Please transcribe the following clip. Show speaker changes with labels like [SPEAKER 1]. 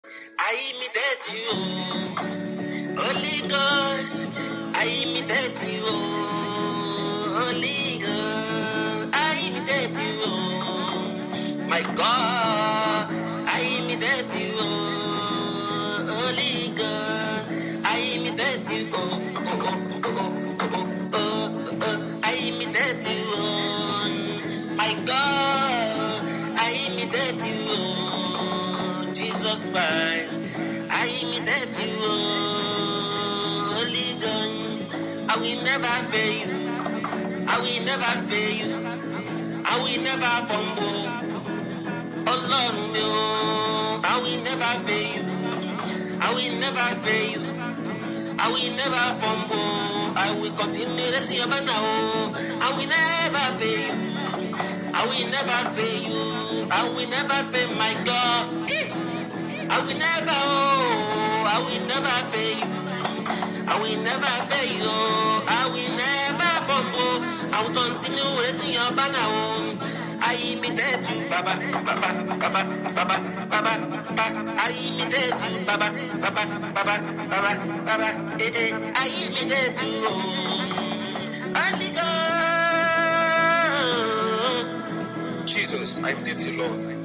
[SPEAKER 1] I imitate you, Holy Ghost. I imitate you, Holy Ghost. I imitate you, my God. I imitate you, Holy Ghost. I imitate you, I imitate you, my God. I imitate you, Jesus Christ. I imitate you, Holy Ghost. I will never fail you. I will never fail you. I will never fumble. Oh Lord, no. I will never fail you. I will never fail you. I will never fumble. I will continue to see your banner. I will never fail you. I will never fail you. I will never fail my God. I will never, I will never fail you. I will never fail you. I will never fumble. I will continue raising your banner. I imitate you, Baba, Baba, Baba, Baba, Baba, Baba. I imitate you, Baba, Baba, Baba, Baba, Baba. I imitate you. Holy God. Jesus, I imitate you, Lord.